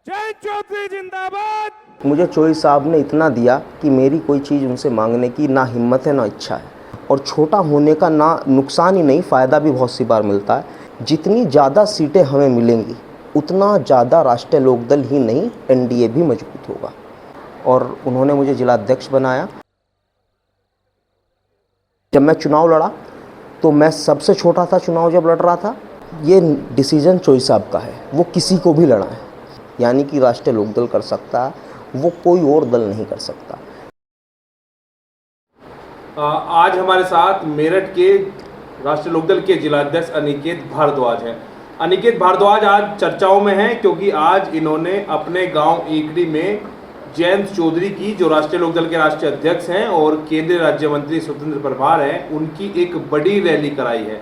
जय चौधरी जिंदाबाद। मुझे चोई साहब ने इतना दिया कि मेरी कोई चीज़ उनसे मांगने की ना हिम्मत है ना इच्छा है। और छोटा होने का ना नुकसान ही नहीं, फ़ायदा भी बहुत सी बार मिलता है। जितनी ज़्यादा सीटें हमें मिलेंगी उतना ज़्यादा राष्ट्रीय लोकदल ही नहीं एनडीए भी मजबूत होगा। और उन्होंने मुझे जिलाध्यक्ष बनाया। जब मैं चुनाव लड़ा तो मैं सबसे छोटा था चुनाव जब लड़ रहा था। ये डिसीजन चोई साहब का है, वो किसी को भी लड़ा है, यानी कि राष्ट्रीय लोकदल कर सकता है, वो कोई और दल नहीं कर सकता। आज हमारे साथ मेरठ के राष्ट्रीय लोकदल के जिलाध्यक्ष अनिकेत भारद्वाज हैं। अनिकेत भारद्वाज आज चर्चाओं में हैं क्योंकि आज इन्होंने अपने गांव ईकड़ी में जयंत चौधरी की, जो राष्ट्रीय लोकदल के राष्ट्रीय अध्यक्ष हैं और केंद्रीय राज्य मंत्री स्वतंत्र प्रभार हैं, उनकी एक बड़ी रैली कराई है।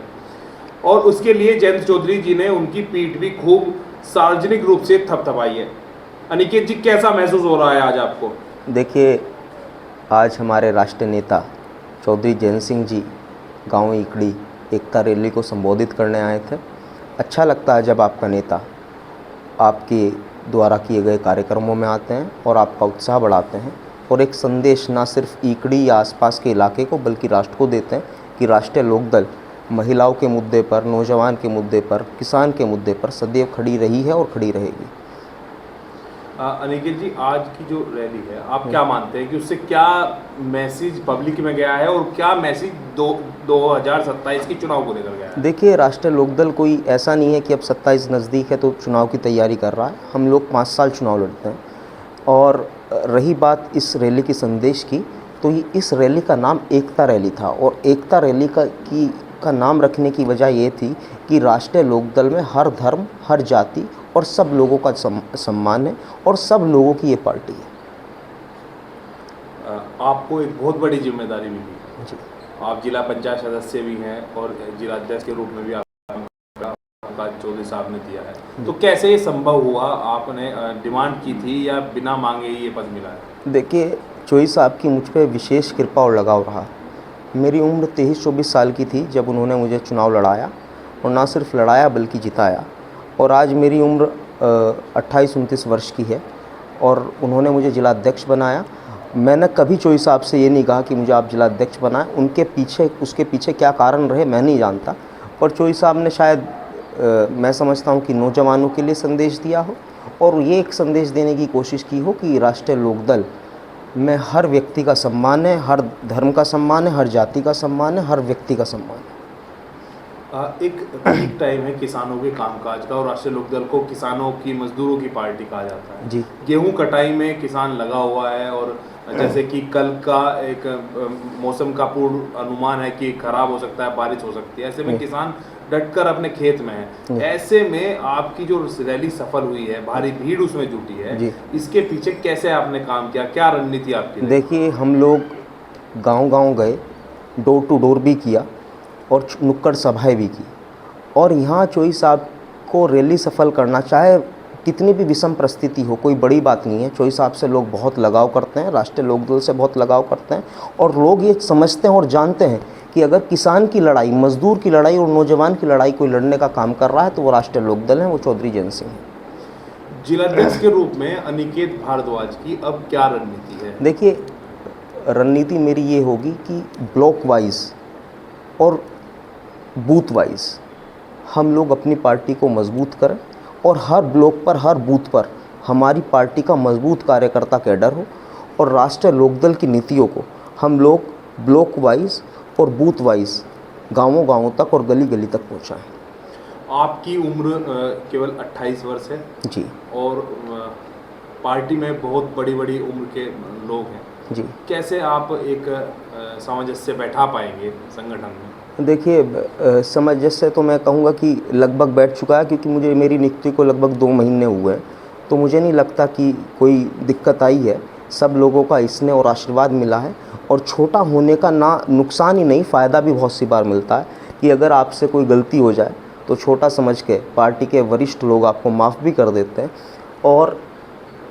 और उसके लिए जयंत चौधरी जी ने उनकी पीठ भी खूब सार्वजनिक रूप से थपथपाई है। अनिकेत जी, कैसा महसूस हो रहा है आज आपको? देखिए, आज हमारे राष्ट्रीय नेता चौधरी जयंत सिंह जी गांव ईकड़ी एकता रैली को संबोधित करने आए थे। अच्छा लगता है जब आपका नेता आपके द्वारा किए गए कार्यक्रमों में आते हैं और आपका उत्साह बढ़ाते हैं और एक संदेश ना सिर्फ ईकड़ी या आसपास के इलाके को बल्कि राष्ट्र को देते हैं कि राष्ट्रीय लोकदल महिलाओं के मुद्दे पर, नौजवान के मुद्दे पर, किसान के मुद्दे पर सदैव खड़ी रही है और खड़ी रहेगी। अनिकेत जी, आज की जो रैली है, आप क्या मानते हैं कि उससे क्या मैसेज पब्लिक में गया है और क्या मैसेज 2027 के चुनाव को लेकर गया है? देखिए, राष्ट्रीय लोकदल कोई ऐसा नहीं है कि अब 27 नज़दीक है तो चुनाव की तैयारी कर रहा है। हम लोग 5 साल चुनाव लड़ते हैं। और रही बात इस रैली के संदेश की, तो इस रैली का नाम एकता रैली था। और एकता रैली का नाम रखने की वजह ये थी कि राष्ट्रीय लोकदल में हर धर्म, हर जाति और सब लोगों का सम्मान है और सब लोगों की ये पार्टी है। आपको एक बहुत बड़ी जिम्मेदारी मिली है जी। आप जिला पंचायत सदस्य भी हैं और जिलाध्यक्ष के रूप में भी आपका चौधरी साहब ने दिया है। तो कैसे ये संभव हुआ? आपने डिमांड की थी या बिना मांगे ही ये पद मिला है? देखिए, चोई साहब की मुझ पर विशेष कृपा और लगाव रहा। मेरी उम्र 23-24 साल की थी जब उन्होंने मुझे चुनाव लड़ाया, और ना सिर्फ लड़ाया बल्कि जिताया। और आज मेरी उम्र 28-29 वर्ष की है और उन्होंने मुझे जिलाध्यक्ष बनाया। मैंने कभी चोई साहब से ये नहीं कहा कि मुझे आप जिलाध्यक्ष बनाएं। उसके पीछे क्या कारण रहे मैं नहीं जानता, पर चोई साहब ने शायद मैं समझता हूँ कि नौजवानों के लिए संदेश दिया हो और ये एक संदेश देने की कोशिश की हो कि राष्ट्रीय लोकदल में हर व्यक्ति का सम्मान है, हर धर्म का सम्मान है, हर जाति का सम्मान है, हर व्यक्ति का सम्मान है। एक पीक टाइम है किसानों के कामकाज का और राष्ट्रीय लोकदल को किसानों की, मजदूरों की पार्टी कहा जाता है। जी। गेहूं कटाई में किसान लगा हुआ है और जैसे कि कल का एक मौसम का पूर्ण अनुमान है कि खराब हो सकता है, बारिश हो सकती है। ऐसे में किसान डटकर अपने खेत में है। ऐसे में आपकी जो रैली सफल हुई है, भारी भीड़ उसमें जुटी है, इसके पीछे कैसे आपने काम किया? क्या रणनीति आपकी? देखिए, हम लोग गांव-गांव गए, डोर टू डोर भी किया और नुक्कड़ सभाएं भी की। और यहाँ चोई साहब को रैली सफल करना, चाहे कितनी भी विषम परिस्थिति हो, कोई बड़ी बात नहीं है। चोई साहब से लोग बहुत लगाव करते हैं, राष्ट्रीय लोकदल से बहुत लगाव करते हैं। और लोग ये समझते हैं और जानते हैं कि अगर किसान की लड़ाई, मजदूर की लड़ाई और नौजवान की लड़ाई कोई लड़ने का काम कर रहा है तो वो राष्ट्रीय लोकदल है, वो चौधरी जयंत सिंह है। जिलाध्यक्ष के रूप में अनिकेत भारद्वाज की अब क्या रणनीति है? देखिए, रणनीति मेरी ये होगी कि ब्लॉक वाइज और बूथ वाइज हम लोग अपनी पार्टी को मजबूत करें और हर ब्लॉक पर, हर बूथ पर हमारी पार्टी का मजबूत कार्यकर्ता कैडर हो और राष्ट्रीय लोकदल की नीतियों को हम लोग ब्लॉक वाइज और बूथ वाइज गांवों-गांवों तक और गली-गली तक पहुंचाएं। आपकी उम्र केवल 28 वर्ष है जी। और पार्टी में बहुत बड़ी उम्र के लोग हैं जी। कैसे आप एक सामंजस्य बैठा पाएंगे संगठन में? देखिए, सामंजस्य तो मैं कहूँगा कि लगभग बैठ चुका है, क्योंकि मेरी नियुक्ति को लगभग 2 महीने हुए हैं, तो मुझे नहीं लगता कि कोई दिक्कत आई है। सब लोगों का स्नेह और आशीर्वाद मिला है और छोटा होने का ना नुकसान ही नहीं, फ़ायदा भी बहुत सी बार मिलता है कि अगर आपसे कोई गलती हो जाए तो छोटा समझ के पार्टी के वरिष्ठ लोग आपको माफ़ भी कर देते हैं और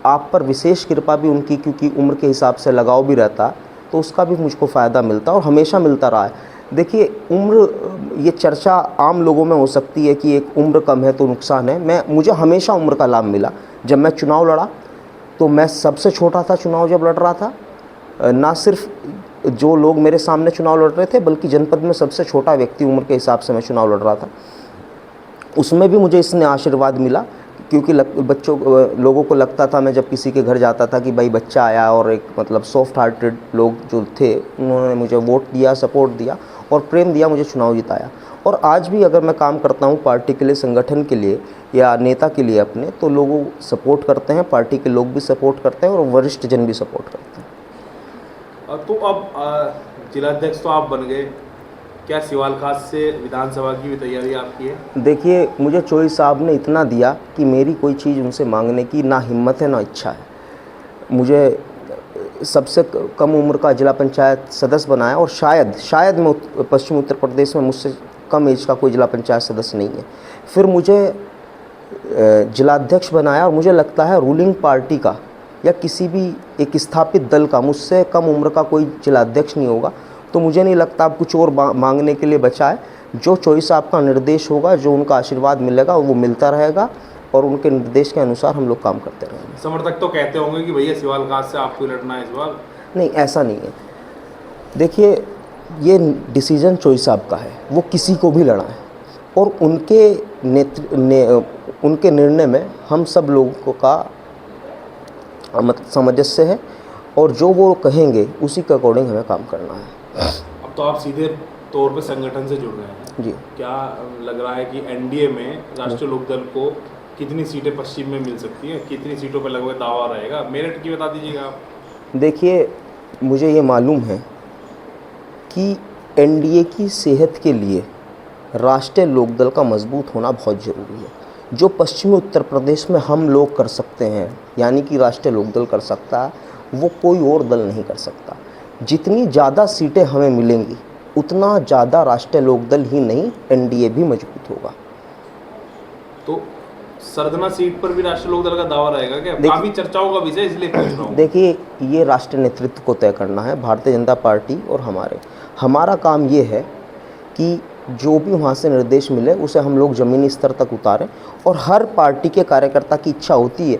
आप पर विशेष कृपा भी उनकी, क्योंकि उम्र के हिसाब से लगाव भी रहता है, तो उसका भी मुझको फ़ायदा मिलता है और हमेशा मिलता रहा है। देखिए, उम्र, ये चर्चा आम लोगों में हो सकती है कि एक उम्र कम है तो नुकसान है। मुझे हमेशा उम्र का लाभ मिला। जब मैं चुनाव लड़ा तो मैं सबसे छोटा था चुनाव जब लड़ रहा था। ना सिर्फ जो लोग मेरे सामने चुनाव लड़ रहे थे बल्कि जनपद में सबसे छोटा व्यक्ति उम्र के हिसाब से मैं चुनाव लड़ रहा था। उसमें भी मुझे इसने आशीर्वाद मिला, क्योंकि लोगों को लगता था, मैं जब किसी के घर जाता था कि भाई बच्चा आया, और एक मतलब सॉफ्ट हार्टेड लोग जो थे उन्होंने मुझे वोट दिया, सपोर्ट दिया और प्रेम दिया, मुझे चुनाव जिताया। और आज भी अगर मैं काम करता हूँ पार्टी के लिए, संगठन के लिए या नेता के लिए अपने, तो लोग सपोर्ट करते हैं, पार्टी के लोग भी सपोर्ट करते हैं और वरिष्ठ जन भी सपोर्ट करते हैं। तो अब जिलाध्यक्ष तो आप बन गए, क्या सिवाल खास से विधानसभा की भी तैयारी आपकी है? देखिए, मुझे चोई साहब ने इतना दिया कि मेरी कोई चीज़ उनसे मांगने की ना हिम्मत है ना इच्छा है। मुझे सबसे कम उम्र का जिला पंचायत सदस्य बनाया, और शायद मैं पश्चिम उत्तर प्रदेश में मुझसे कम एज का कोई जिला पंचायत सदस्य नहीं है। फिर मुझे जिलाध्यक्ष बनाया, और मुझे लगता है रूलिंग पार्टी का या किसी भी एक स्थापित दल का मुझसे कम उम्र का कोई जिलाध्यक्ष नहीं होगा। तो मुझे नहीं लगता अब कुछ और मांगने के लिए बचा है। जो चोई साहब का निर्देश होगा, जो उनका आशीर्वाद मिलेगा, वो मिलता रहेगा, और उनके निर्देश के अनुसार हम लोग काम करते रहेंगे। समर्थक तो कहते होंगे कि भैया सिवाल खास से आपको लड़ना है इस बार। नहीं, ऐसा नहीं है। देखिए, ये डिसीजन चोई साहब का है, वो किसी को भी लड़ा है, और उनके निर्णय में हम सब लोगों का सामंजस्य है, और जो वो कहेंगे उसी के अकॉर्डिंग हमें काम करना है। अब तो आप सीधे तौर पे संगठन से जुड़ रहे हैं जी। क्या लग रहा है कि एनडीए में राष्ट्रीय लोकदल को कितनी सीटें पश्चिम में मिल सकती हैं? कितनी सीटों पर लगभग दावा रहेगा? मेरठ की बता दीजिएगा आप। देखिए, मुझे ये मालूम है कि एनडीए की सेहत के लिए राष्ट्रीय लोकदल का मजबूत होना बहुत ज़रूरी है। जो पश्चिमी उत्तर प्रदेश में हम लोग कर सकते हैं, यानी कि राष्ट्रीय लोकदल कर सकता है, वो कोई और दल नहीं कर सकता। जितनी ज़्यादा सीटें हमें मिलेंगी उतना ज़्यादा राष्ट्रीय लोकदल ही नहीं, एनडीए भी मजबूत होगा। तो सरदना सीट पर भी राष्ट्रीय लोकदल का दावा रहेगा क्या? काफ़ी चर्चाओं का विषय, इसलिए पूछ रहा हूँ। देखिए, ये राष्ट्रीय नेतृत्व को तय करना है, भारतीय जनता पार्टी और हमारा काम ये है कि जो भी वहाँ से निर्देश मिले उसे हम लोग ज़मीनी स्तर तक उतारें, और हर पार्टी के कार्यकर्ता की इच्छा होती है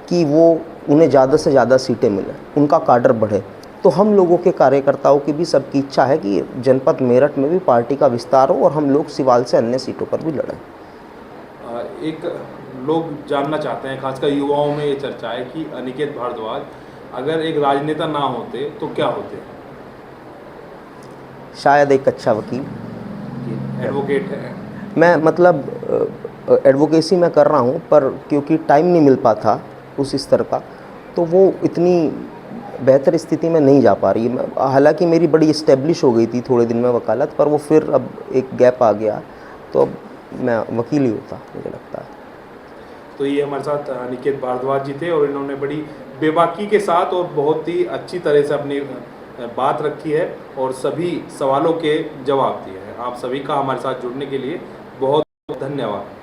कि वो उन्हें ज़्यादा से ज़्यादा सीटें मिलें, उनका काडर बढ़े। तो हम लोगों के कार्यकर्ताओं की भी सबकी इच्छा है कि जनपद मेरठ में भी पार्टी का विस्तार हो और हम लोग सिवाल से अन्य सीटों पर भी लड़ें। एक लोग जानना चाहते हैं, खासकर युवाओं में ये चर्चा है कि अनिकेत भारद्वाज अगर एक राजनेता ना होते तो क्या होते? शायद एक अच्छा वकील, एडवोकेट है। मैं मतलब एडवोकेसी मैं कर रहा हूँ, पर क्योंकि टाइम नहीं मिल पाता उस स्तर का, तो वो इतनी बेहतर स्थिति में नहीं जा पा रही है। हालांकि मेरी बड़ी इस्टेब्लिश हो गई थी थोड़े दिन में वकालत, पर वो फिर अब एक गैप आ गया, तो अब मैं वकील ही होता, मुझे लगता है। तो ये हमारे साथ अनिकेत भारद्वाज जी थे, और इन्होंने बड़ी बेबाकी के साथ और बहुत ही अच्छी तरह से अपनी बात रखी है और सभी सवालों के जवाब दिए हैं। आप सभी का हमारे साथ जुड़ने के लिए बहुत बहुत धन्यवाद।